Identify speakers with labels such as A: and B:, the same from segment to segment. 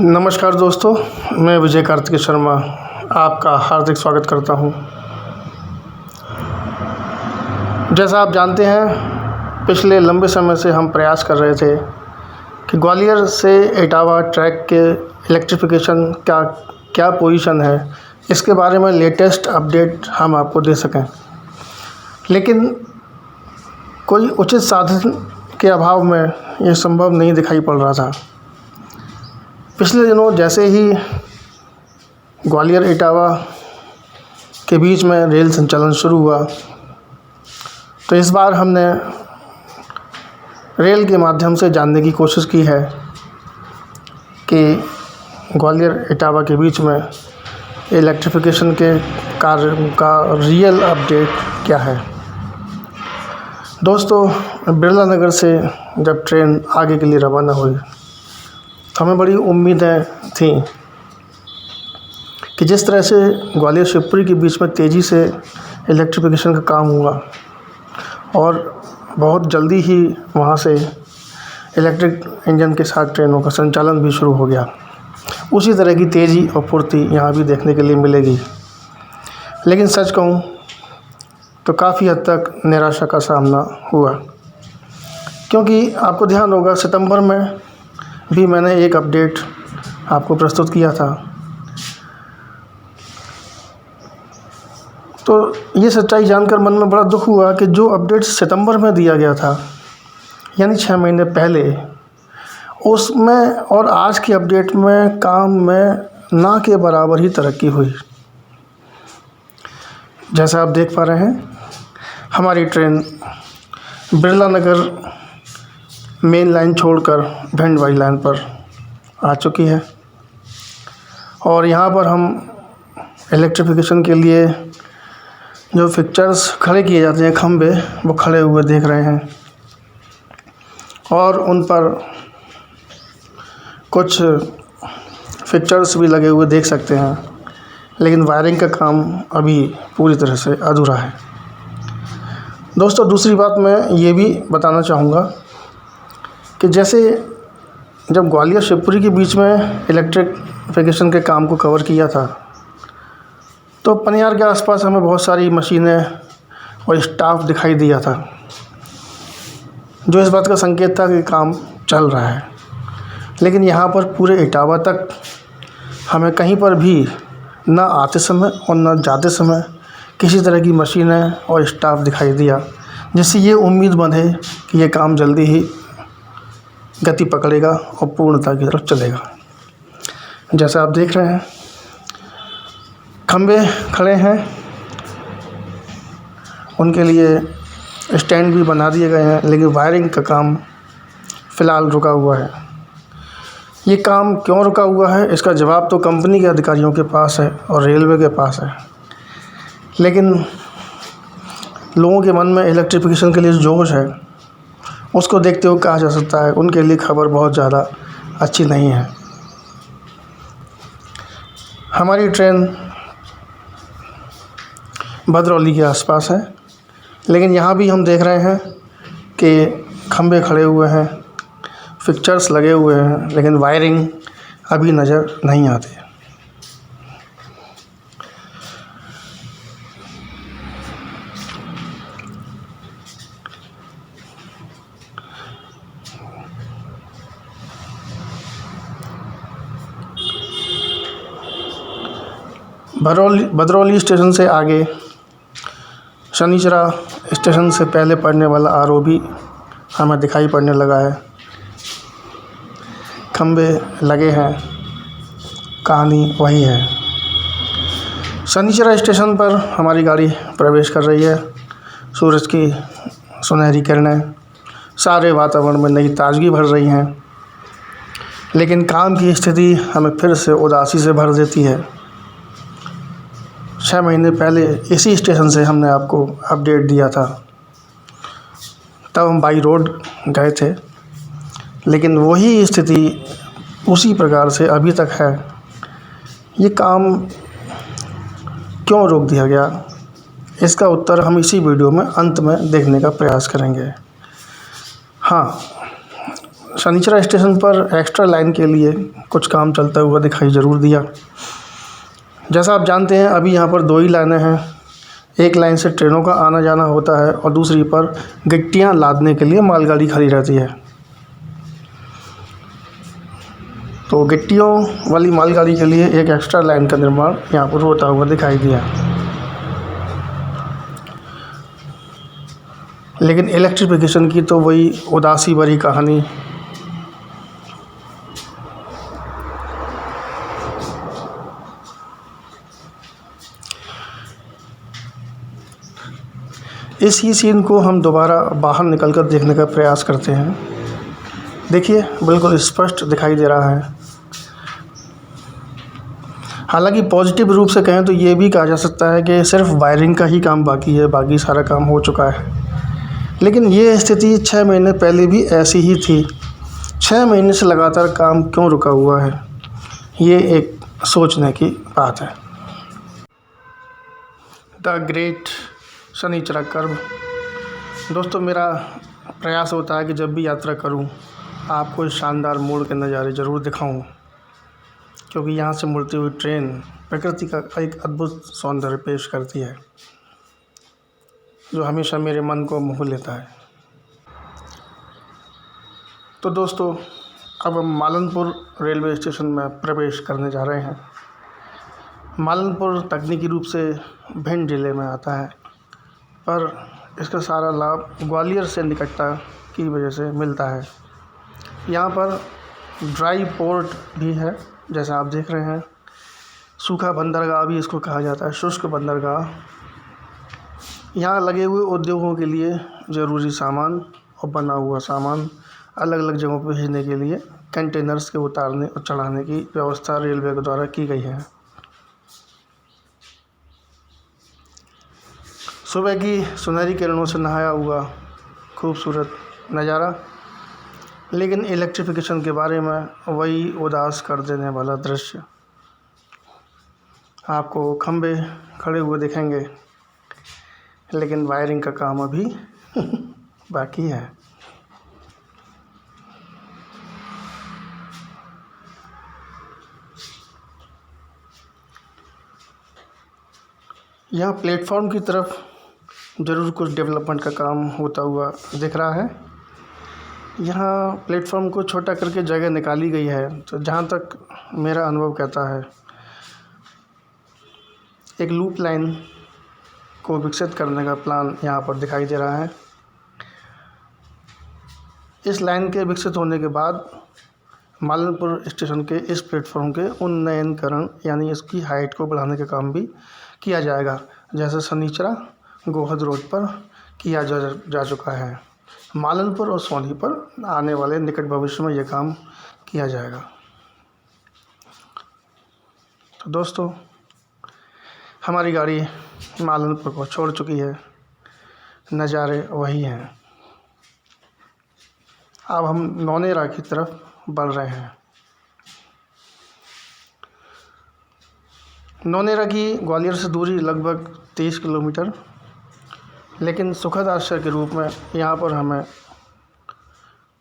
A: नमस्कार दोस्तों, मैं विजय कार्तिक शर्मा आपका हार्दिक स्वागत करता हूं। जैसा आप जानते हैं, पिछले लंबे समय से हम प्रयास कर रहे थे कि ग्वालियर से इटावा ट्रैक के इलेक्ट्रिफिकेशन का क्या पोजीशन है, इसके बारे में लेटेस्ट अपडेट हम आपको दे सकें। लेकिन कोई उचित साधन के अभाव में ये संभव नहीं दिखाई पड़ रहा था। पिछले दिनों जैसे ही ग्वालियर इटावा के बीच में रेल संचालन शुरू हुआ, तो इस बार हमने रेल के माध्यम से जानने की कोशिश की है कि ग्वालियर इटावा के बीच में इलेक्ट्रिफिकेशन के कार्य का रियल अपडेट क्या है। दोस्तों, बिरला नगर से जब ट्रेन आगे के लिए रवाना हुई, हमें बड़ी उम्मीदें थी कि जिस तरह से ग्वालियर शिवपुरी के बीच में तेज़ी से इलेक्ट्रिफिकेशन का काम हुआ और बहुत जल्दी ही वहाँ से इलेक्ट्रिक इंजन के साथ ट्रेनों का संचालन भी शुरू हो गया, उसी तरह की तेज़ी और फुर्ती यहाँ भी देखने के लिए मिलेगी। लेकिन सच कहूँ तो काफ़ी हद तक निराशा का सामना हुआ, क्योंकि आपको ध्यान होगा सितंबर में भी मैंने एक अपडेट आपको प्रस्तुत किया था। तो ये सच्चाई जानकर मन में बड़ा दुख हुआ कि जो अपडेट सितंबर में दिया गया था, यानी 6 महीने पहले, उसमें और आज की अपडेट में काम में ना के बराबर ही तरक्की हुई। जैसा आप देख पा रहे हैं, हमारी ट्रेन बिरला नगर मेन लाइन छोड़कर भिंड वाली लाइन पर आ चुकी है और यहाँ पर हम इलेक्ट्रिफिकेशन के लिए जो फिक्चर्स खड़े किए जाते हैं, खंभे, वो खड़े हुए देख रहे हैं और उन पर कुछ फिक्चर्स भी लगे हुए देख सकते हैं। लेकिन वायरिंग का काम अभी पूरी तरह से अधूरा है। दोस्तों, दूसरी बात मैं ये भी बताना चाहूँगा कि जैसे जब ग्वालियर शिवपुरी के बीच में इलेक्ट्रिफिकेशन के काम को कवर किया था, तो पनियार के आसपास हमें बहुत सारी मशीनें और स्टाफ दिखाई दिया था, जो इस बात का संकेत था कि काम चल रहा है। लेकिन यहाँ पर पूरे इटावा तक हमें कहीं पर भी ना आते समय और ना जाते समय किसी तरह की मशीनें और स्टाफ दिखाई दिया, जिससे ये उम्मीद बंधे कि ये काम जल्दी ही गति पकड़ेगा और पूर्णता की तरफ चलेगा। जैसा आप देख रहे हैं, खंभे खड़े हैं, उनके लिए स्टैंड भी बना दिए गए हैं, लेकिन वायरिंग का काम फ़िलहाल रुका हुआ है। ये काम क्यों रुका हुआ है, इसका जवाब तो कंपनी के अधिकारियों के पास है और रेलवे के पास है। लेकिन लोगों के मन में इलेक्ट्रिफिकेशन के लिए जोश है, उसको देखते हुए कहा जा सकता है उनके लिए खबर बहुत ज़्यादा अच्छी नहीं है। हमारी ट्रेन भदरौली के आसपास है, लेकिन यहाँ भी हम देख रहे हैं कि खंभे खड़े हुए हैं, फिक्चर्स लगे हुए हैं, लेकिन वायरिंग अभी नज़र नहीं आती। भदरौली स्टेशन से आगे शनिचरा स्टेशन से पहले पड़ने वाला आरओबी हमें दिखाई पड़ने लगा है। खंभे लगे हैं, कहानी वही है। शनिचरा स्टेशन पर हमारी गाड़ी प्रवेश कर रही है। सूरज की सुनहरी किरणें सारे वातावरण में नई ताजगी भर रही हैं, लेकिन काम की स्थिति हमें फिर से उदासी से भर देती है। 6 महीने पहले इसी स्टेशन से हमने आपको अपडेट दिया था, तब हम बाई रोड गए थे, लेकिन वही स्थिति उसी प्रकार से अभी तक है। ये काम क्यों रोक दिया गया, इसका उत्तर हम इसी वीडियो में अंत में देखने का प्रयास करेंगे। हाँ, शनिचरा स्टेशन पर एक्स्ट्रा लाइन के लिए कुछ काम चलता हुआ दिखाई ज़रूर दिया। जैसा आप जानते हैं अभी यहाँ पर 2 ही लाइनें हैं। एक लाइन से ट्रेनों का आना जाना होता है और दूसरी पर गिट्टियाँ लादने के लिए मालगाड़ी खड़ी रहती है। तो गिट्टियों वाली मालगाड़ी के लिए एक एक्स्ट्रा लाइन का निर्माण यहाँ पर होता हुआ दिखाई दिया। लेकिन इलेक्ट्रिफिकेशन की तो वही उदासी भरी कहानी। इस ही सीन को हम दोबारा बाहर निकलकर देखने का प्रयास करते हैं। देखिए बिल्कुल स्पष्ट दिखाई दे रहा है। हालांकि पॉजिटिव रूप से कहें तो ये भी कहा जा सकता है कि सिर्फ वायरिंग का ही काम बाकी है, बाकी सारा काम हो चुका है। लेकिन ये स्थिति 6 महीने पहले भी ऐसी ही थी। 6 महीने से लगातार काम क्यों रुका हुआ है, ये एक सोचने की बात है। The great Shanichara curve. दोस्तों मेरा प्रयास होता है कि जब भी यात्रा करूं आपको इस शानदार मोड़ के नज़ारे ज़रूर दिखाऊं, क्योंकि यहाँ से मुड़ती हुई ट्रेन प्रकृति का एक अद्भुत सौंदर्य पेश करती है जो हमेशा मेरे मन को मोह लेता है। तो दोस्तों अब हम मालनपुर रेलवे स्टेशन में प्रवेश करने जा रहे हैं। मालनपुर तकनीकी रूप से भिंड जिले में आता है, पर इसका सारा लाभ ग्वालियर से निकटता की वजह से मिलता है। यहाँ पर ड्राई पोर्ट भी है, जैसा आप देख रहे हैं। सूखा बंदरगाह भी इसको कहा जाता है, शुष्क बंदरगाह। यहाँ लगे हुए उद्योगों के लिए ज़रूरी सामान और बना हुआ सामान अलग अलग जगहों पर भेजने के लिए कंटेनर्स के उतारने और चढ़ाने की व्यवस्था रेलवे के द्वारा की गई है। सुबह की सुनहरी किरणों से नहाया हुआ खूबसूरत नज़ारा, लेकिन इलेक्ट्रिफिकेशन के बारे में वही उदास कर देने वाला दृश्य। आपको खंबे खड़े हुए दिखेंगे, लेकिन वायरिंग का काम अभी बाकी है। यहाँ प्लेटफॉर्म की तरफ ज़रूर कुछ डेवलपमेंट का काम होता हुआ दिख रहा है। यहाँ प्लेटफॉर्म को छोटा करके जगह निकाली गई है। तो जहाँ तक मेरा अनुभव कहता है, एक लूप लाइन को विकसित करने का प्लान यहाँ पर दिखाई दे रहा है। इस लाइन के विकसित होने के बाद मालनपुर स्टेशन के इस प्लेटफॉर्म के उन्नयनकरण यानी इसकी हाइट को बढ़ाने का काम भी किया जाएगा, जैसे शनिचरा गोहद रोड पर किया जा चुका है। मालनपुर और सोनी पर आने वाले निकट भविष्य में यह काम किया जाएगा। तो दोस्तों हमारी गाड़ी मालनपुर को छोड़ चुकी है, नज़ारे वही हैं। अब हम नौनेरा की तरफ बढ़ रहे हैं। नौनेरा की ग्वालियर से दूरी लगभग 30 किलोमीटर, लेकिन सुखद आश्चर्य के रूप में यहाँ पर हमें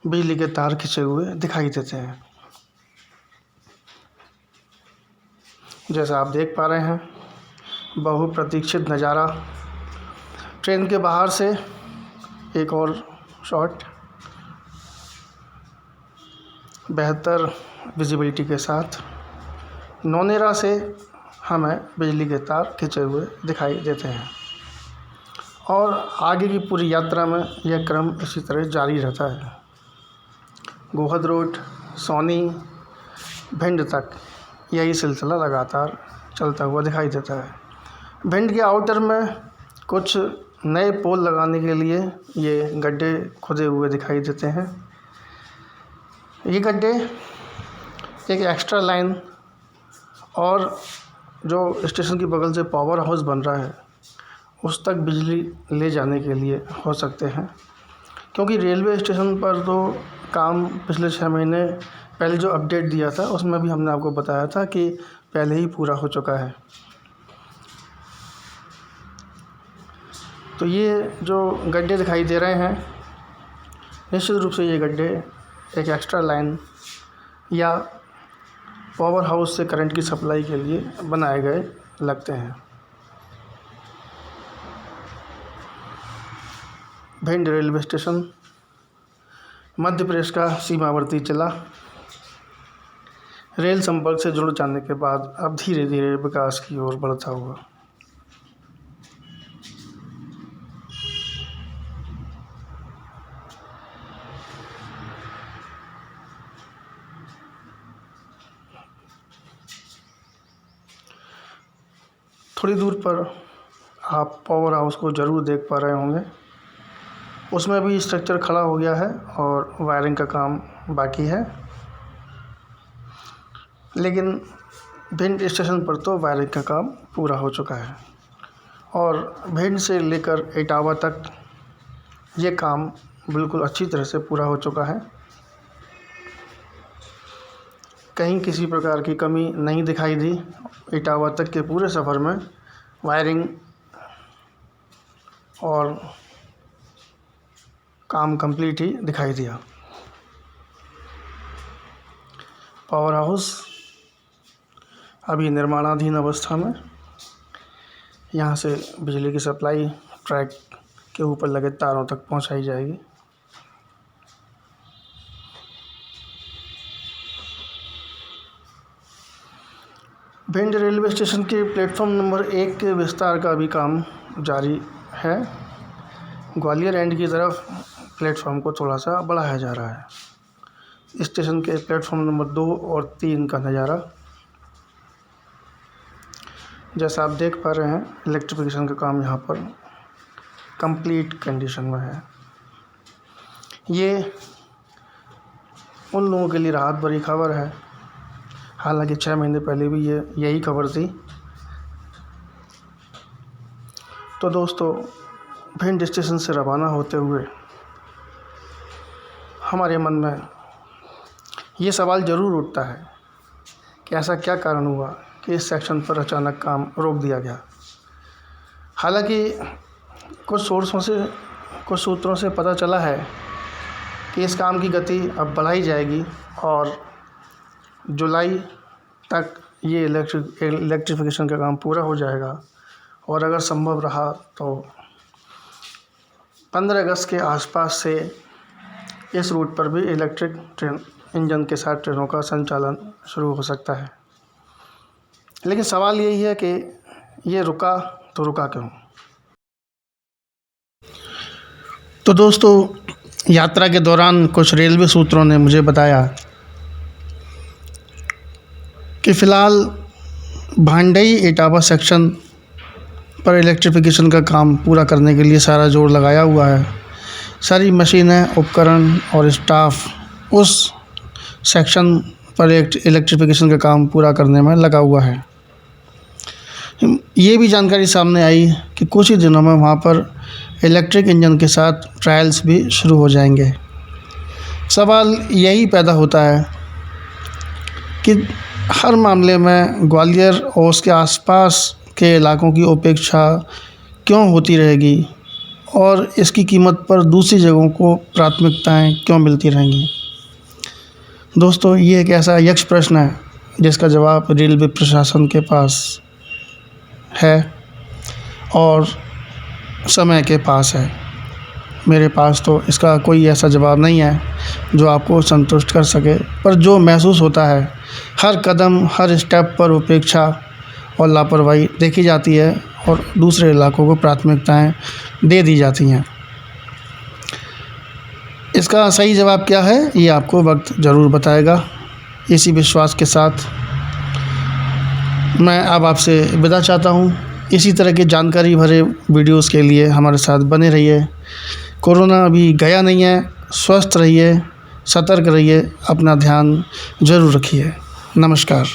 A: बिजली के तार खिंचे हुए दिखाई देते हैं। जैसा आप देख पा रहे हैं, बहुप्रतीक्षित नज़ारा। ट्रेन के बाहर से एक और शॉट बेहतर विजिबिलिटी के साथ नौनेरा से हमें बिजली के तार खिंचे हुए दिखाई देते हैं। और आगे की पूरी यात्रा में यह क्रम इसी तरह जारी रहता है। गोहद रोड, सोनी, भिंड तक यही सिलसिला लगातार चलता हुआ दिखाई देता है। भिंड के आउटर में कुछ नए पोल लगाने के लिए ये गड्ढे खुदे हुए दिखाई देते हैं। ये गड्ढे एक एक्स्ट्रा लाइन और जो स्टेशन की बगल से पावर हाउस बन रहा है उस तक बिजली ले जाने के लिए हो सकते हैं, क्योंकि रेलवे स्टेशन पर तो काम पिछले 6 महीने पहले जो अपडेट दिया था उसमें भी हमने आपको बताया था कि पहले ही पूरा हो चुका है। तो ये जो गड्ढे दिखाई दे रहे हैं, निश्चित रूप से ये गड्ढे एक एक्स्ट्रा लाइन या पावर हाउस से करंट की सप्लाई के लिए बनाए गए लगते हैं। भिंड रेलवे स्टेशन मध्य प्रदेश का सीमावर्ती जिला रेल संपर्क से जुड़ जाने के बाद अब धीरे धीरे विकास की ओर बढ़ता हुआ। थोड़ी दूर पर आप पावर हाउस को ज़रूर देख पा रहे होंगे। उसमें भी स्ट्रक्चर खड़ा हो गया है और वायरिंग का काम बाकी है, लेकिन भिंड स्टेशन पर तो वायरिंग का काम पूरा हो चुका है और भिंड से लेकर इटावा तक ये काम बिल्कुल अच्छी तरह से पूरा हो चुका है। कहीं किसी प्रकार की कमी नहीं दिखाई दी। इटावा तक के पूरे सफ़र में वायरिंग और काम कंप्लीट ही दिखाई दिया। पावर हाउस अभी निर्माणाधीन अवस्था में। यहाँ से बिजली की सप्लाई ट्रैक के ऊपर लगे तारों तक पहुँचाई जाएगी। भिंड रेलवे स्टेशन के प्लेटफॉर्म नंबर 1 के विस्तार का भी काम जारी है। ग्वालियर एंड की तरफ प्लेटफॉर्म को थोड़ा सा बढ़ाया जा रहा है। स्टेशन के प्लेटफॉर्म नंबर 2 और 3 का नज़ारा जैसा आप देख पा रहे हैं, इलेक्ट्रिफिकेशन का काम यहाँ पर कंप्लीट कंडीशन में है। ये उन लोगों के लिए राहत भरी खबर है। हालांकि 6 महीने पहले भी यही खबर थी। तो दोस्तों, भिंड स्टेशन से रवाना होते हुए हमारे मन में ये सवाल ज़रूर उठता है कि ऐसा क्या कारण हुआ कि इस सेक्शन पर अचानक काम रोक दिया गया। हालांकि कुछ सूत्रों से पता चला है कि इस काम की गति अब बढ़ाई जाएगी और जुलाई तक ये इलेक्ट्रिफिकेशन का काम पूरा हो जाएगा और अगर संभव रहा तो 15 अगस्त के आसपास से इस रूट पर भी इलेक्ट्रिक ट्रेन इंजन के साथ ट्रेनों का संचालन शुरू हो सकता है। लेकिन सवाल यही है कि ये रुका तो रुका क्यों। तो दोस्तों, यात्रा के दौरान कुछ रेलवे सूत्रों ने मुझे बताया कि फ़िलहाल भांडई इटावा सेक्शन पर इलेक्ट्रिफिकेशन का काम पूरा करने के लिए सारा जोर लगाया हुआ है। सारी मशीनें, उपकरण और स्टाफ उस सेक्शन पर इलेक्ट्रिफिकेशन का काम पूरा करने में लगा हुआ है। ये भी जानकारी सामने आई कि कुछ ही दिनों में वहाँ पर इलेक्ट्रिक इंजन के साथ ट्रायल्स भी शुरू हो जाएंगे। सवाल यही पैदा होता है कि हर मामले में ग्वालियर और उसके आसपास के इलाकों की उपेक्षा क्यों होती रहेगी और इसकी कीमत पर दूसरी जगहों को प्राथमिकताएं क्यों मिलती रहेंगी। दोस्तों, ये एक ऐसा यक्ष प्रश्न है जिसका जवाब रेलवे प्रशासन के पास है और समय के पास है। मेरे पास तो इसका कोई ऐसा जवाब नहीं है जो आपको संतुष्ट कर सके, पर जो महसूस होता है हर कदम, हर स्टेप पर उपेक्षा और लापरवाही देखी जाती है और दूसरे इलाकों को प्राथमिकताएं दे दी जाती हैं। इसका सही जवाब क्या है, ये आपको वक्त ज़रूर बताएगा। इसी विश्वास के साथ मैं अब आपसे विदा चाहता हूँ। इसी तरह के जानकारी भरे वीडियोस के लिए हमारे साथ बने रहिए। कोरोना अभी गया नहीं है। स्वस्थ रहिए, सतर्क रहिए, अपना ध्यान ज़रूर रखिए। नमस्कार।